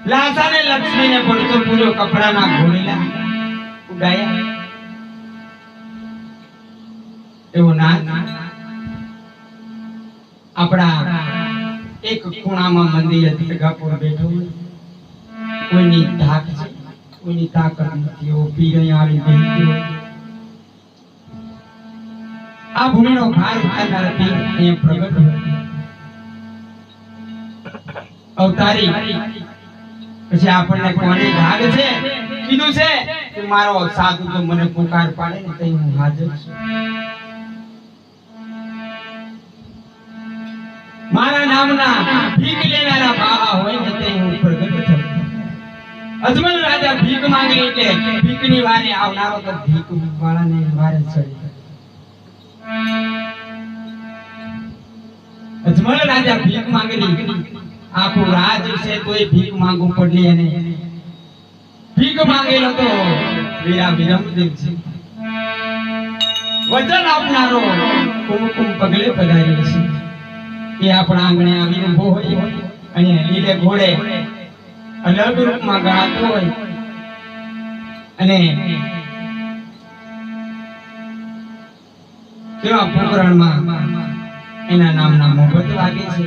લાસાને લક્ષ્મીને પડતો પૂરો કપડાના ઘોડીલા ઉડાયા એવો નાથ આપણા એક ખૂણામાં મંદિર દરગાહપુર બેઠો કોઈની ધાક છે કોઈની તાકાત નથી એવો પીર અહીંયા આવી બેઠો આ ભૂમિનો ભાર ઉઠાવનાર પીર અહીંયા પ્રગટ અવતારી પછી આપણને કોની ધાક છે કીધું છે કે મારો સાધુ તો મને પુકાર પાડે ને તઈ હું હાજર છું મારા નામના ભીખ લેનારા બાવા હોય ને તે હું પ્રગટ થઉં અજમલ રાજા ભીખ માંગે એટલે ભીખની વારે આવનારો તો ભીખ વાળાને વારે ચડી અજમલ રાજા ભીખ માંગેલી આખું રાજ છે તોય ભીખ માંગવું પડલી અને ભીખ માંગેલો તો વીરા વિરમદેવ છે વચન આપનારો કુમકુમ પગલે પધારેલો છે એ આપણા આંગણે આવી ઊભો હોય અને લીલે ઘોડે અલગ રૂપમાં ગણાતો હોય અને કેવા પોકરણમાં એના નામના મોહબત લાગે છે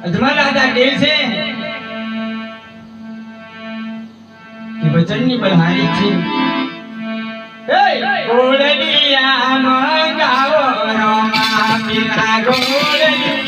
અજમલ રાજા કહે છે કે વચનની બલહારી છે ગોળલિયા મંગાવો રોમા પીરા ગોળલિયા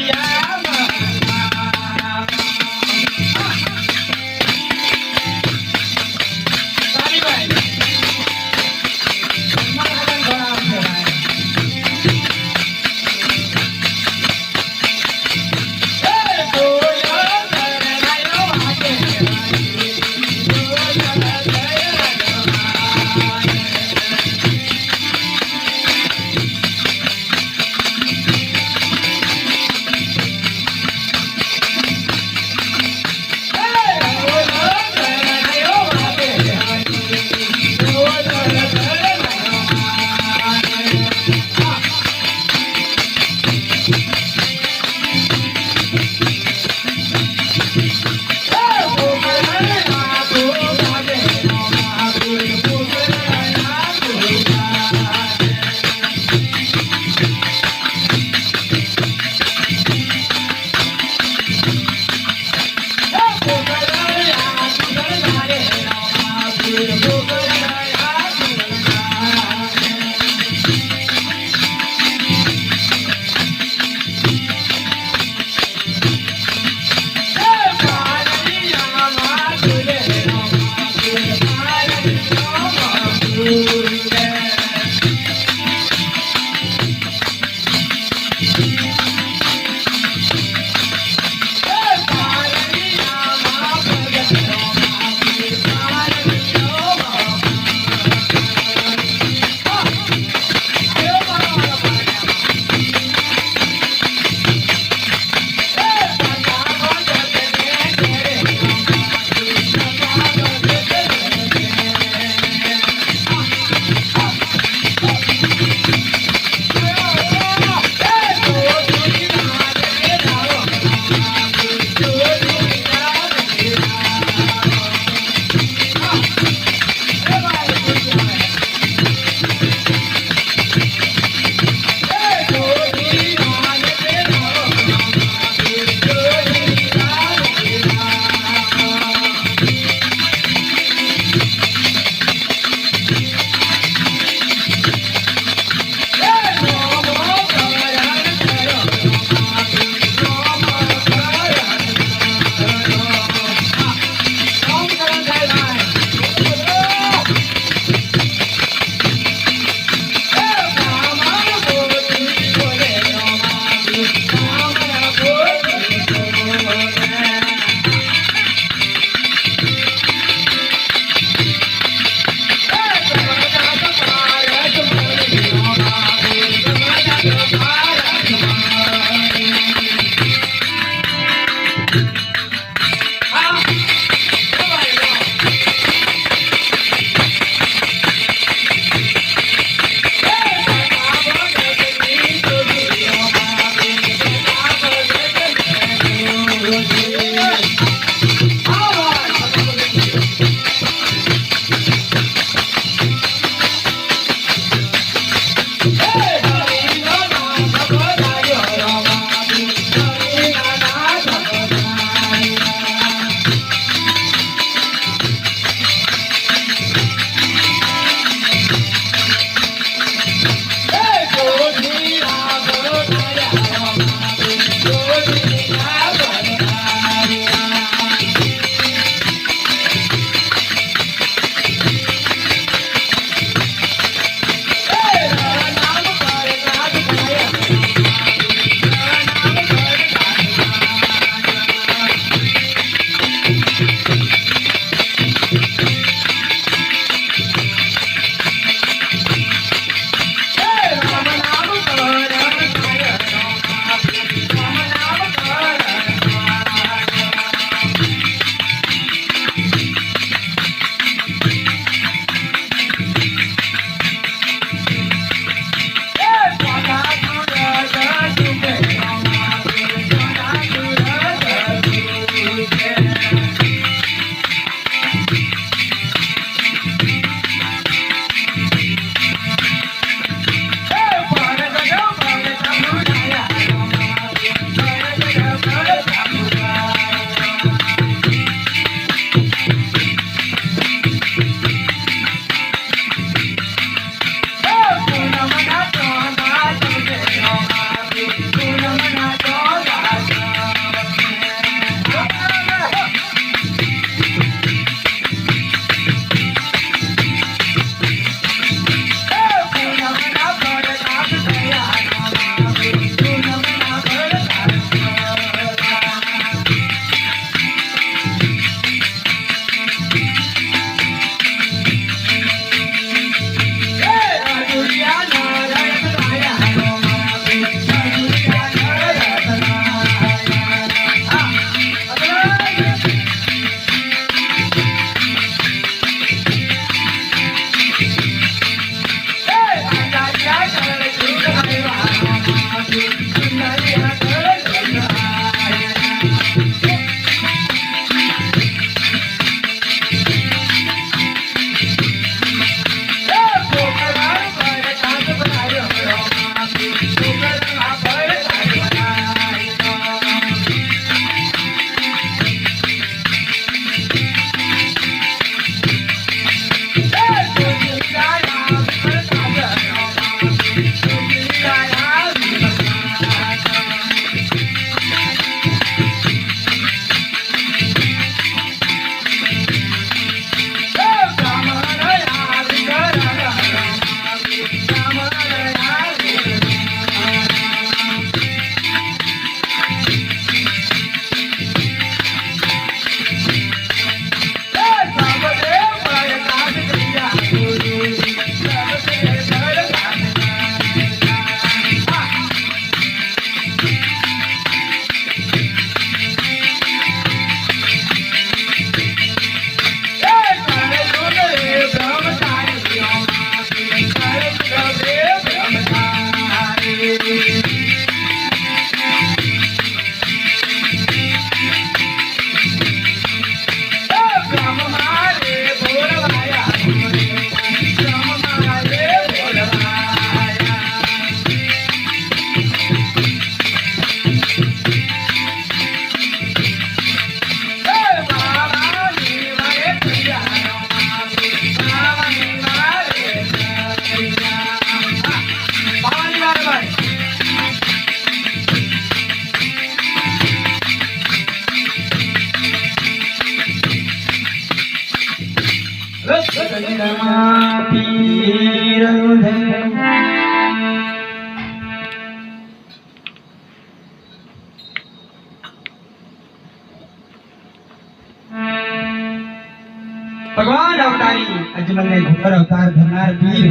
ભગવાન અવતારી અજમલને ઘોર અવતાર ધરનાર વીર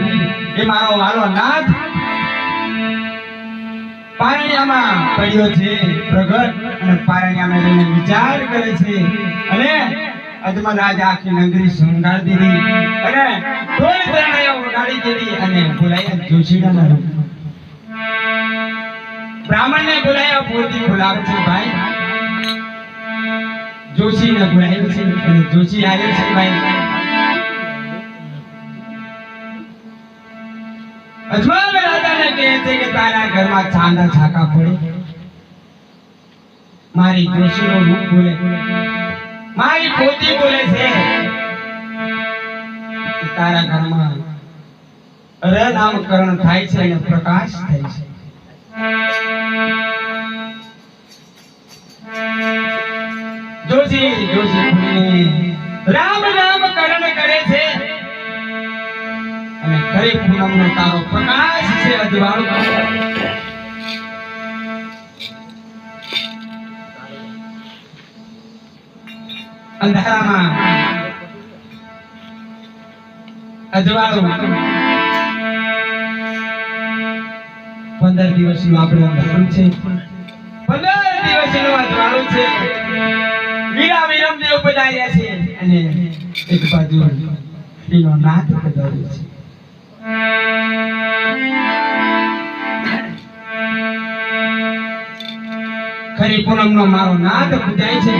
એ મારો વાલો નાથ પારણિયામાં પડ્યો છે પ્રગટ અને પારણિયામાં રહીને વિચાર કરે છે અને અજમલ રાજા આખી નગરી શૃંગાર દીધી અને ઢોલ તરણાઈઓ વગાડી દીધી અને બોલાયા જોશીડાના રૂપ બ્રાહ્મણને બોલાયા પોતી બોલાવે છે ભાઈ જોશીને બોલાવ્યો છે અને જોશી આવ્યો છે ભાઈ અજમલ રાજાને કહે છે કે તારા ઘરમાં ચાંદા છાકા પડે મારી જોશીનો રૂપ બોલે મારી પોતી બોલે છે કે તારા ઘરમાં નામકરણ થાય છે અને પ્રકાશ થાય છે જોશી રામ નામકરણ કરે છે અને ખરી પૂનમનો તારો પ્રકાશ છે અજવાળો અંધારામાં અજવાળો 15 દિવસનું આપણું અંધારું છે 15 દિવસનો અજવાળો છે વીરા વિરમદેવ પધાર્યા છે અને એક બાજુ એનો નાથ પધાર્યો છે ખરી પૂનમનો મારો નાદ પૂજાય છે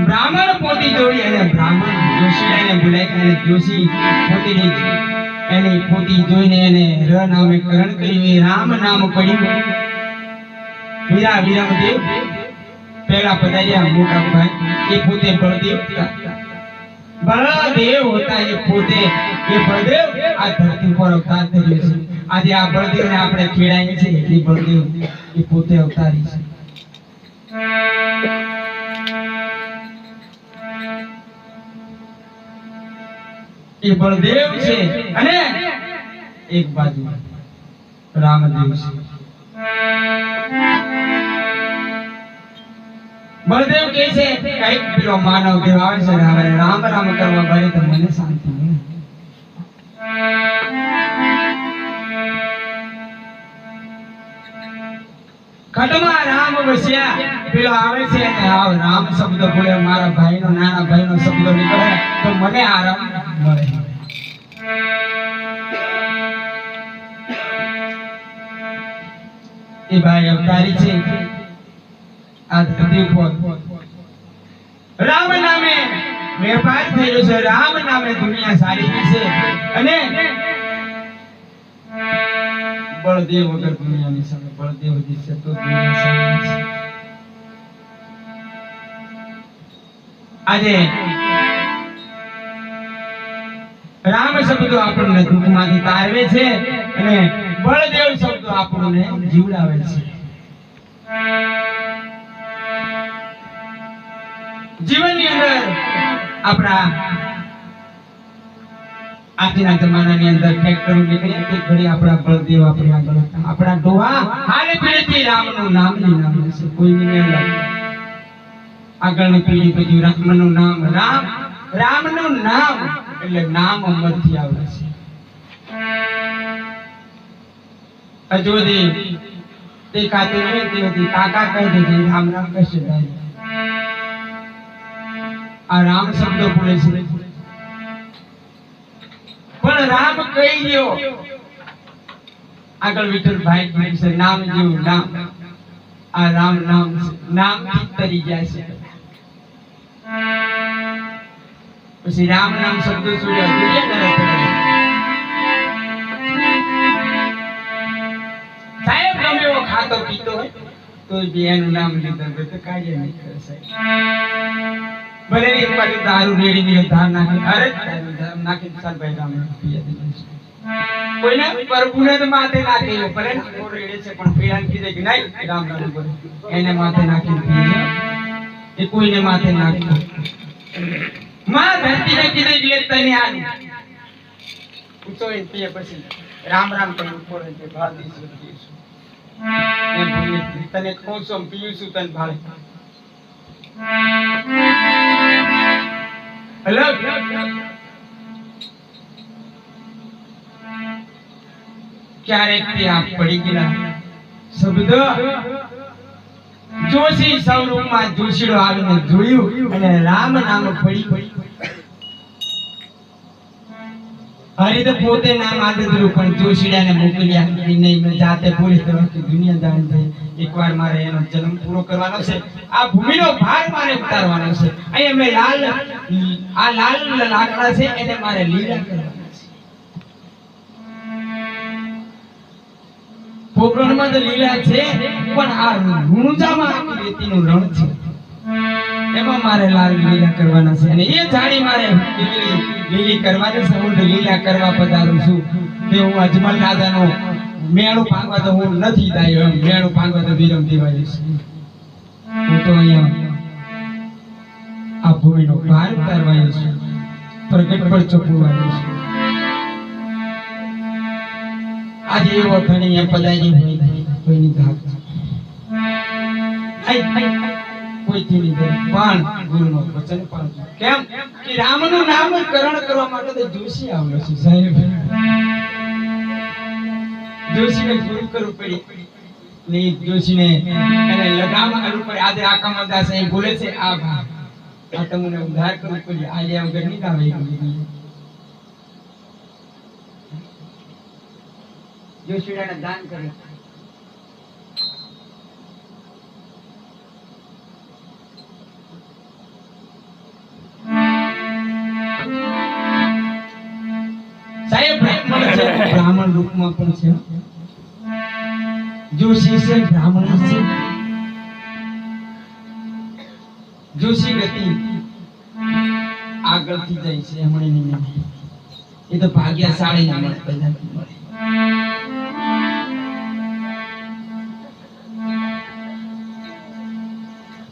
બ્રાહ્મણ પોતી જોડી અને બ્રાહ્મણ જોશીને બોલાય અને જોશી પોતીની એની પોતી જોઈને એને ર નામે કરણ કર્યું એ રામ નામ પડ્યું વીરા વિરમદેવ પહેલા પધાર્યા મોટા ભાઈ એ પોતે બળદેવ હતા એ પોતે એ બળદેવ આ ધરતી પર અવતાર ધર્યો છે આજે આ બળદેવને આપણે ખેડાઈએ છે એ બળદેવ એ પોતે અવતારી છે એ બળદેવ છે અને એક બાજુ રામદેવ છે બળદેવ કહે છે કઈક પેલો માનવ દેવ આવે છે રામ રામ કરવા બળે તો મને શાંતિ મળે ખટમાં રામ વસ્યા પેલો આવે છે અને આવ રામ શબ્દ બોલે મારા ભાઈનો નાના ભાઈનો શબ્દ નીકળે તો મને આરામ મળે એ ભાઈ અવતારી છે આ ધરતી પર રામ નામે વેપાર થયો છે રામ નામે દુનિયા સારી છે અને બળદેવ વગર દુનિયાની સામે બળદેવ છે તો દુનિયા સારી છે આજે રામ શબ્દો આપણને દુઃખમાંથી તારવે છે અને બળદેવ શબ્દો આપણને જીવડાવે છે જીવનની અંદર આપણા આજના જમાનાની અંદર ટ્રેક્ટરો નીકળ્યા તે ઘડી આપણા બળદેવ આપણી આગળ હતા આપણા ડોહા હાલે પેઢીથી રામનું નામ લઈ નામ છે કોઈને નહીં લાગે આગળની પેઢી પછી રામનું નામ રામનું નામ એટલે નામ અમરથી આવે છે અજોદી દેખાતું નહીં તે કાકા કહી દેજે રામ રામ કહેશે આ રામ શબ્દ બોલે છે પણ રામ કહી ગયો આગળ વિઠ્ઠલભાઈ કહે છે નામ જેવું નામ આ રામ નામ તરી જાય છે પછી રામ નામ શબ્દ છોડ્યા દુનિયા સાહેબ ગમે એવો ખાતો પીતો હોય તો એનું નામ લીધું તો કાઢી નહીં કરે સાહેબ ભલે એક બાજુ દારૂ રેડી ની ધાર નાખી અરે નાખી સાલભાઈ રામ પીએ કોઈને પ્રભુને તો માથે નાખી ભલે રેડે છે પણ પીડાને કીધે કે નહીં રામ રામ બોલે એને માથે નાખી પીએ એ કોઈને માથે નાખી માં ધરતીને કીધું એટલે તને આનું પૂછો એ તે પછી રામ રામ કરીને ઉપર કે ભાદી સુતી છું એમ બોલી તને કહું છું પીયું છું તને ભાળે અલગ ક્યારેક તે આપ પડી ગયા શબ્દ જોશી સ્વરૂપમાં જોશીડો આવીને જોયું અને રામ નામ પડી હરી તો પોતે નામ આદર્યું પણ જોશીડાને મોકલ્યા નહીં મેં જાતે બોલી તો કે દુનિયા જાણી જાય એકવાર મારે એનો જન્મ પૂરો કરવાનો છે આ ભૂમિનો ભાર મારે ઉતારવાનો છે અહીંયા મેં લાલ લાકડા છે એને મારે લીલા કરવાના છે પોકરણમાં તો લીલા છે પણ આ રૂણુજામાં આખી રેતીનું રણ છે એમાં મારે લાલ લીલા કરવાના છે અને એ જાણી મારે લીલી કરવાની છે હું લીલા કરવા પધારું છું કે હું અજમલ દાદાનો મેળું ભાંગવા તો હું નથી દાયો એમ મેળું ભાંગવા તો વિરમ દેવાય છે હું તો અહીંયા આ ભૂમિનો ભાર ઉતારવાયો છું પ્રગટ પર ચોપવાનું છે આજે એવો ઘણી એમ પધારી હોય કોઈની ઘાત કોઈથી નહીં પણ ગુરુનો વચન પાળજો કેમ કે રામનું નામ કરણ કરવા માટે તો જોશી આવ્યો છે સાહેબ જોશીને ગુરુ કરવું પડી નહીં જોશીને એને લગામ કરવું પડે આજે આકામાં દાસ અહીં બોલે છે આ તમને ઉદ્ધાર કરવું પડી આજે વગર નહીં આવે જોશીડાને દાન કરે બ્રાહ્મણ રૂપમાં પણ છે જોશી છે બ્રાહ્મણ છે જોશી ગતિ આગળથી જાય છે હમણાં નહીં એ તો ભાગ્યશાળી ના મળે પહેલા મળે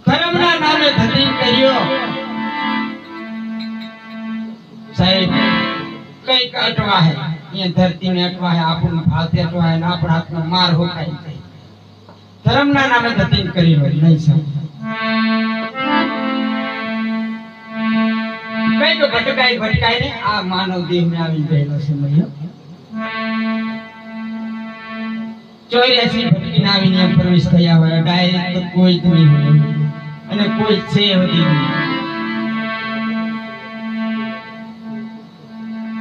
ધર્મના નામે ધતિંગ કર્યો સાહેબ કઈ કાટવા હે ये धरती में अटवा है આપણું ભાતે અટવા है ના પણ હાથનો માર હોકાઈ જાય ધર્મના નામે ધતિંગ કરી હોય નહીં સાહેબ કઈ તો ભટકાઈ ને આ માનવ દેહ में આવી ગયેલો છે મૈયા 84 ભટકીને આવીને પ્રવેશ થયા હોય ડાયરેક્ટ તો કોઈ જ નહીં હોય અને કોઈ છે હોતી નહીં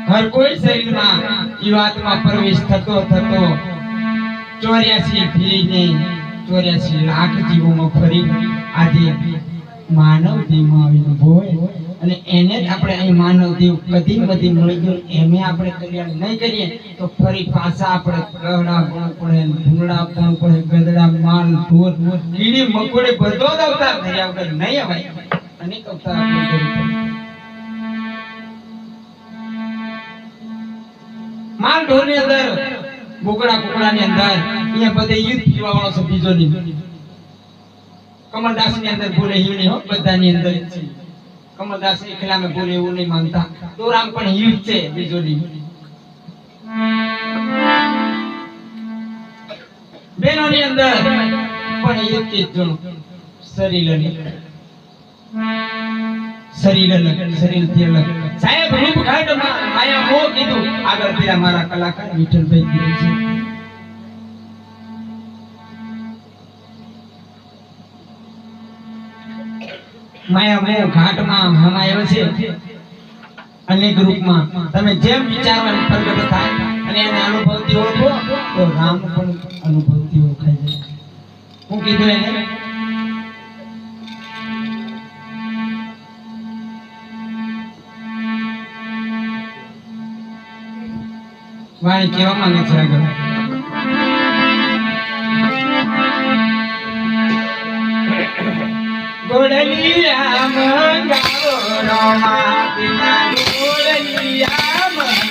हर कोई शरीर में जीवात्मा प्रवेश थतो 84 ફેરીને 84 લાખ જીવો में फरी आज मानव देह में आવીને ભોય અને એને જ આપણે અહીં માનવ દેહ કદી મળી ગયો એમે આપણે કલ્યાણ નહીં કરીએ તો ફરી પાછા આપણે કવડા પણ પડે ભૂંગળા પણ પડે ગદડા માલ ઢોર કીડી મકોડે બધો જ અવતાર કર્યા વગર નહીં અવાય અનેક અવતાર આપણે કરી माल ढोर ની અંદર બોકડા કોકડા ની અંદર અહીંયા બધે યુદ્ધ પીવા વાળો છે બીજો ની કમલદાસ ની અંદર બોલે એવું નહીં હો બધા ની અંદર છે કમલદાસ એકલા में બોલે એવું નહીં માનતા દોરામ પણ યુદ્ધ છે બીજો ની બેનો ની અંદર પણ એક જ જણ શરીર થી અલગ સાહેબ રૂપ ઘાટ માં માયા મોહ કીધું આગળ પેલા મારા કલાકાર વિઠ્ઠલભાઈ કીધું છે માયા મોહ ઘાટ માં હમાયો છે અનેક રૂપમાં તમે જેમ વિચારવાનું પ્રગટ થાય અને એને અનુભવથી ઓળખો તો રામ પણ અનુભવથી ઓળખાય જાય હું કીધું એને વાણી કેવા માંગે છે આગળ ગોડલિયા મંગાવો રોમા બિના ગોડલિયા મંગાવો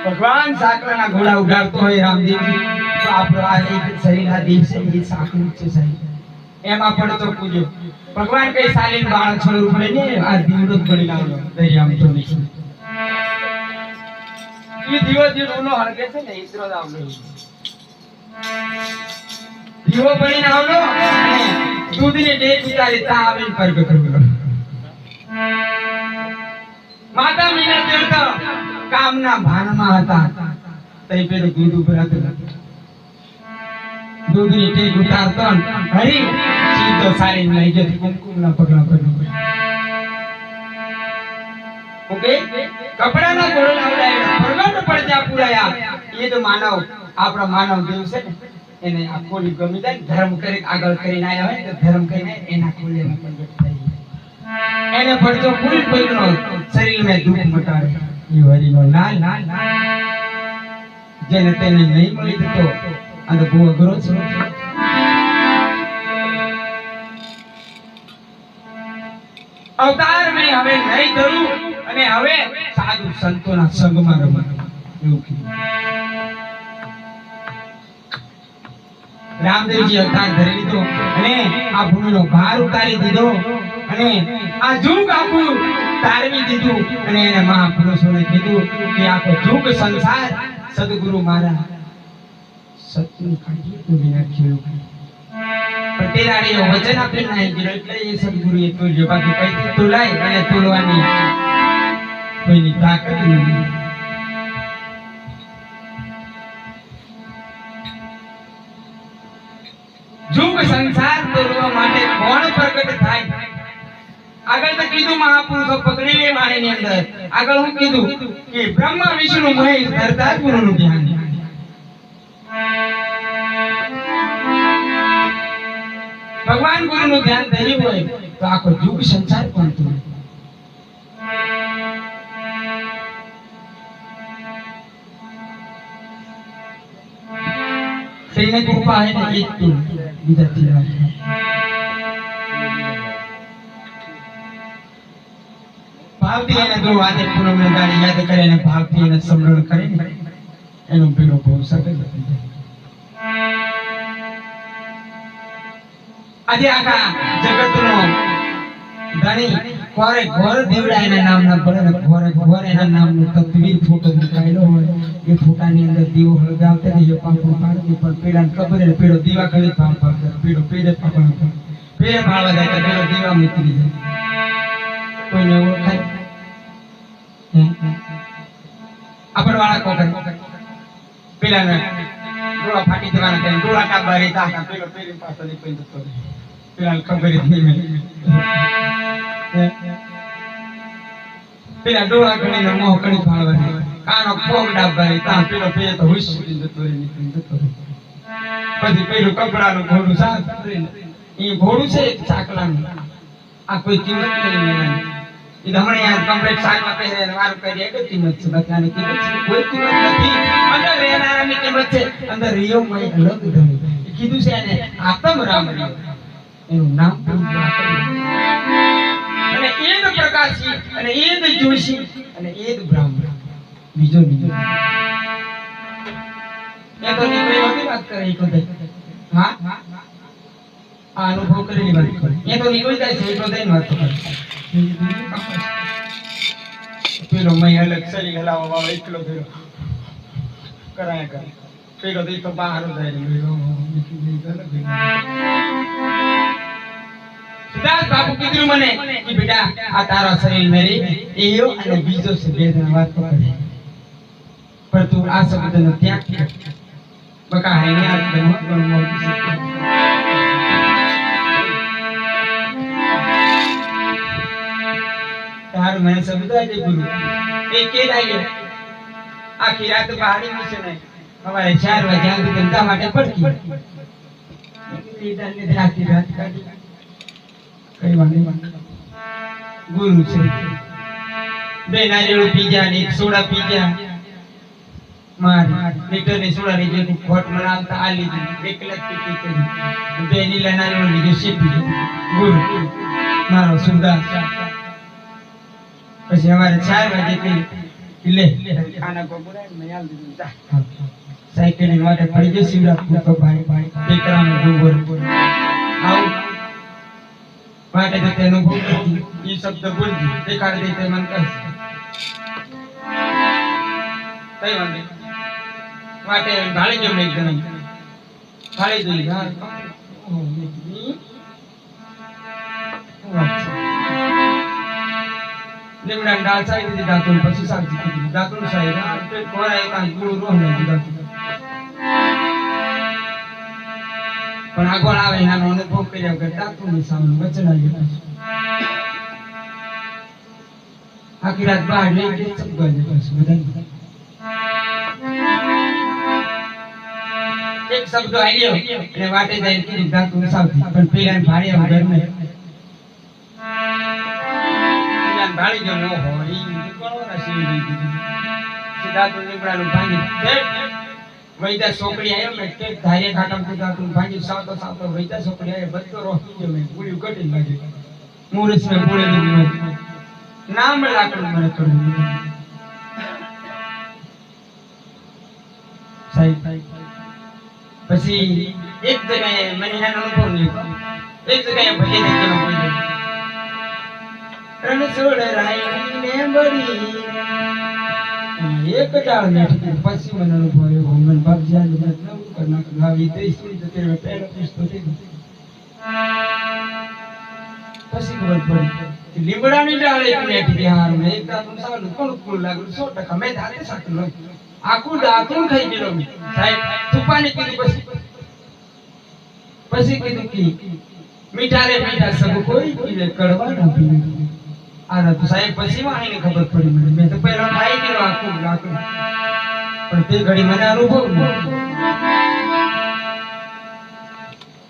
ભગવાન સાકરના ઘોડા ઉડાડતો હોય રામદેવજી તો આપણો આ એક શરીરના દિવસે એ સાકરું છે સાહેબ એમાં પણ તો પૂજો ભગવાન કઈ સાલીન બાળ છોડું પડે ને આ દીવડો જ પડી લાવલો દરિયામ તો નહીં ઈ દીવો જે રૂનો હળગે છે ને ઈતરો જ આવલો દીવો પડીને આવલો અને દૂધની ડેક ઉતારી તા આવીને પ્રગટ કર્યો માતા મીના દેવતા કામના ભાનમાં હતા તઈ પેલું દૂધ ઉપર હતું દૂધની ટેક ઉતારતો હરી સીધો સારી લઈ જતી કુમકુમના પગલા પડ્યો ઓકે કપડાના ગોળો લાવડાયા પ્રગટ પડજા પુરાયા એ તો માનવ આપણો માનવ દેવ છે ને એને આ ખોલી ગમી જાય ધર્મ કરી આગળ કરીને આયા હોય તો ધર્મ કરીને એના ખોલેમાં પ્રગટ થઈ એને પડતો પૂરી કોઈનો શરીરમાં દુઃખ મટાડે એ હરીનો લાલ લાલ જેને તેને નહીં મળી તો આ બહુ અઘરો છે અવતાર મેં હવે નહીં ધરું અને હવે સાધુ સંતોના સંગમાં રમવા એવું કીધું રામદેવજી અવતાર ધરી લીધો અને આ ભૂમિનો ભાર ઉતારી દીધો અને આ જુગ આખું તારવી દીધું અને એને મહાપુરુષોને કીધું કે આખો જુગ સંસાર સદગુરુ મારા સત્યનું કાઢી તો વિના ખેડું પણ તેરાડીઓ વચન આપી નાઈ ગયો એટલે એ સદગુરુએ તોલ્યો બાકી કઈથી તોલાય અને તોલવાની કોઈની તાકાત નથી જુગ સંસાર તોડવા માટે કોણ પ્રગટ થાય આગળ તો કીધું મહાપુરુષો પકડી લે વાણીની અંદર આગળ હું કીધું કે બ્રહ્મા વિષ્ણુ મહેશ ધરતા ગુરુનું ધ્યાન ભગવાન ગુરુનું ધ્યાન ધર્યું હોય તો આખો જુગ સંસાર પણ તોડે તેને કૃપા હે ને એક તું બીજા થી ભાવથી એને જો આજે પૂનમ ને દાડી યાદ કરે ને ભાવથી એને સમરણ કરે ને એનો પીડો બહુ સકે આજે આખા જગતનો ધણી ઘોરે ઘોર દેવડા એના નામના પડે ને ઘોરે ઘોર એના નામનો તસવીર ફોટો મુકાયેલો હોય એ ફોટાની અંદર દીવો હળગાવતા ને એ પાંખો પાડતી પણ પીડાને ખબર ને પીડો દીવા કરી ભાવ પાડતો પીડો પીડે પકડો પીડે ભાળવા જાય તો પીડો દીવા મૂકી જાય કોઈને ઓળખાય આપણ વાળા કોકર પેલાને ડોળા ફાટી જવાના કે ડોળા કાબા રે તા પેલો પેલી પાછળ કોઈ જતો પેલા ખબર જ નહીં પેલા ડોળા કરીને મોહ કરી ભાળવા કાનો કોક ડાબા તા પેલો પેલો તો હુશ જતો રે નીકળી જતો પછી પેલું કપડાનું ઘોડું સાફ એ ઘોડું છે ચાકલાનું આ કોઈ કિંમત નહીં એ હમણે યાર કમ્પ્લીટ સાકમાં પહેરે ને વારું કરી એક કિંમત છે બાકી આની કિંમત છે કોઈ કિંમત નથી અંદર રહેનારાની કિંમત છે અંદર રિયો મય અલગ ધણી એ કીધું છે એને આતમ રામ રિયો એનું નામ અને એદ પ્રકાશી અને એદ જોશી અને એદ બ્રાહ્મણ બીજો એ તો નીકળી હોતી વાત કરે એ કદે હા આ અનુભવ કરેલી વાત કરે એ તો નીકળી જાય છે એ કદે વાત કરે પેલો મય અલગ શરીર હલાવવા વાળો એકલો પેલો કરાય કરે પેલો તો બહાર જાય સિદ્ધાર્થ બાપુ કીધું મને કે બેટા આ તારા શરીર મેરી એયો અને બીજો છે બે જણ વાત કરે પણ તું આ શબ્દનો ત્યાગ કર બકા હૈને આ ધર્મ કર્મ તારું મને શબ્દ આજે ગુરુ એ કે લાગે આખી રાત બહારી છે ને હવારે 4 વાગ્યા સુધી ધંધા માટે પડકી લીધા લીધા આખી રાત કાઢી કઈ વાંધો ગુરુ છે બે નારિયેળ પી ગયા ને એક સોડા પી ગયા માર લીટરની સોડા ની જે ખોટ મનાવતા આ લીધી એકલા પી કરી બે નીલા નારિયેળ લીધું શેપી ગુરુ મારો સુરદાસ પછી અમારે 4 વાગે થી લે ખાના ગોબરાય મયાલ દીધું જા સાયકલ ની વાટે પડી ગઈ શિવરાજપુર તો ભાઈ બેકરાનો ડુંગર આવ વાટે તો તેનો ભૂખ ઈ શબ્દ બોલજી દેખાડ દે તે મન કહે કઈ વાંધે વાટે ઢાળી ગયો એક જણ ઢાળી દઈ હા લીમડા ડાળ સાઈડ દીધી દાંતણ પછી શાકજી કીધી દાંતણ સાઈડ આ પેટ કોરાય કાંઈ ગુળ રોહ નહીં દીધા પણ આગળ આવે એનો અનુભવ કર્યા વગર દાંતણની સામે વચન આવી ગયું આખી રાત બહાર લઈ ગઈ ચપગા જશે બધા એક શબ્દ આવ્યો અને વાટે જઈને કીધું દાંતણ સાવથી પણ પેલા ભાડે ઘર ને ભાળી ગયો ન હોય ઈ કોણોના સીડી દીધી સિદ્ધાર્થ લીમડાનું ભાંગી વૈદા છોકરી આવ્યો ને કે ધારે ખાટમ સિદ્ધાર્થ ભાંગી સાવતો સાવતો વૈદા છોકરી આવ્યો બધો રોકી ગયો મેં પૂરી કટી લાગી મુરસ મે પૂરે દીધું નામ લાકડ મને કરું સાહેબ પછી એક જગ્યાએ મને એનો અનુભવ નહીં એક જગ્યાએ ભજન કેનો બોલ્યો રણછોડ રાયની ને બળી એક ડાળ મેઠી પછી મને અનુભવ આવ્યો મન બાપ જાન નવું કરના ગાવી દઈ સુઈ જતે પહેલો પુસ્તો થઈ પછી ખબર પડી કે લીમડાની ડાળ એક મેઠી હાર મે એક દાતું સાલું કોણ કુલ લાગ્યું 100% મે ધારે સાટલો આખું દાતું ખાઈ ગયો સાહેબ તુપાની કીધું પછી કીધું કે મીઠા રે મીઠા સબ કોઈ પીવે કડવા ના પીવે આના તો સાહેબ પછી વાણીને ખબર પડી મને મેં તો પહેલા ખાઈ ગયો આખું લાકડું પણ તે ઘડી મને અનુભવ ન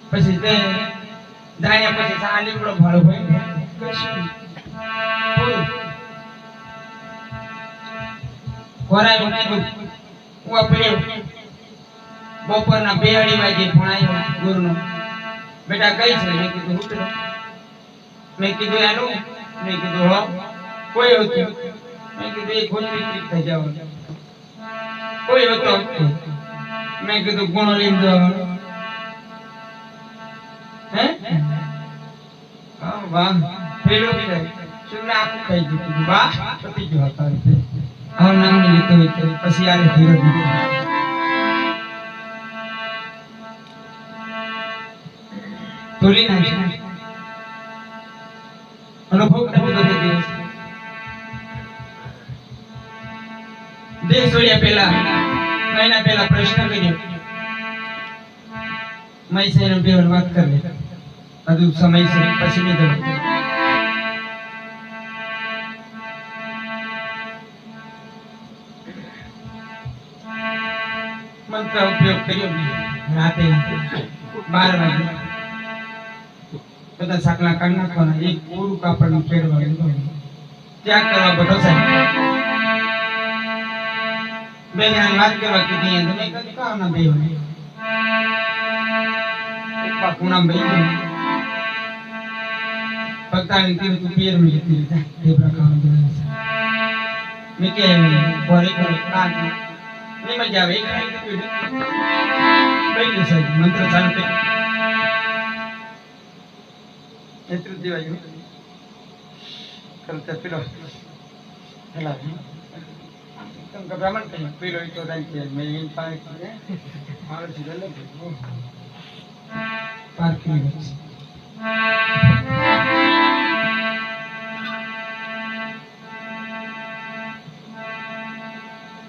પછી તે જાણ્યા પછી સા લીમડો ભાળો ભાઈ કોરાય કીધું હું પડ્યો બપોરના 2-2:30 વાગે ફોન આવ્યો ગુરુનો. બેટા કઈ છે? મેં કીધું ઉતરો. મેં કીધું એનું? મેં કીધું હો. કોઈ હતું? મેં કીધું એ ખોજ વિતરિત થઈ જાવ. કોઈ હતો? મેં કીધું ગુણો લઈને જવાનો. હે? હા વાહ પેલો બી શું નામ કહી દીધું? વાહ પતી ગયો હતા. હવે નામ ની લીધો પછી આને ધીરજ તોલી નાખી અનુભવ કરવો તો દિવસ દેશ છોડ્યા પહેલા મહિના પહેલા પ્રશ્ન કર્યો. મૈસેનો બેવર વાત કરે હજુ સમય છે પછી નહીં દઉં. મંત્ર ઉપયોગ કર્યો. રાતે 12 વાગે બધા સાકલા કાઢી નાખવાના. એક કોરું કાપડ કેળવાનું ત્યાગ કરવા બધો સાહેબ બે જણાની વાત કરવા કીધી. તમે કદી કાવના બે હોય પાકુના બે ભક્તાની તીર તું પિયર માં જતી રહેતા એ પ્રકારનો જોયા છે. મેં કે કોરી કોરી કાટ ની મજા આવે. એક બેઠી સાહેબ મંત્ર ચાલુ કરી નેતૃત્વ દેવાય કરતા પેલો હેલા તમ બ્રાહ્મણ કહે પેલો ઈ તો રાઈ મેં ઇન પાસે આવે છે લે પાર્કિંગ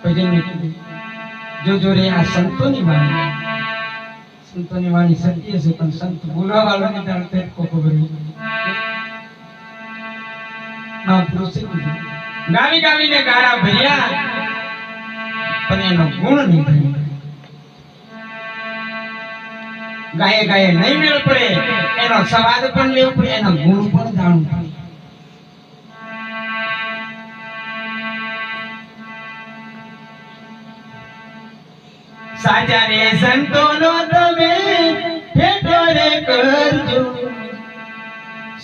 પછી જો જો રે આ સંતોની વાણી સત્ય છે પણ સંત બોલવા વાળાને જાણતે કો ખબર નહીં. મહાપુરુષે કીધું ગાવી ગાવીને ગાળા ભર્યા પણ એનો ગુણ નહીં થયો. ગાયે ગાયે નહીં મેળ પડે એનો સ્વાદ પણ લેવો પડે એનો ગુણ પણ જાણવું પડે. સાચા રે સંતોનો તમે ભેટો રે કરજો.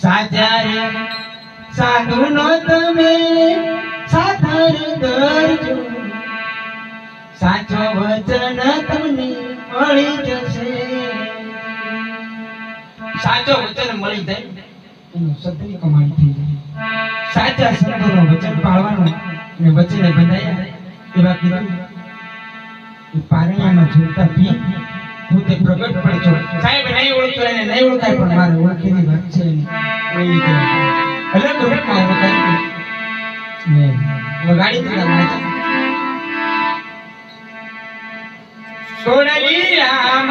સાચા રે સાધુનો તમે સાધર કરજો. સાચો વચન તમને મળી જશે. સાચો વચન મળી જાય એનું સત્ય કમાઈ થઈ જાય. સાચા સંતોનો વચન પાળવાનું અને વચને બંધાયા એવા કીધું પારણિયામાં જોતા પી હું તે પ્રગટ પણ છો. સાહેબ નહીં ઓળખતો એને નહીં ઓળખાય પણ મારે ઓળખીની વાત છે અલગ રૂપમાં ઓળખાય ને વગાડી દીધા નાચા સોડલી રામ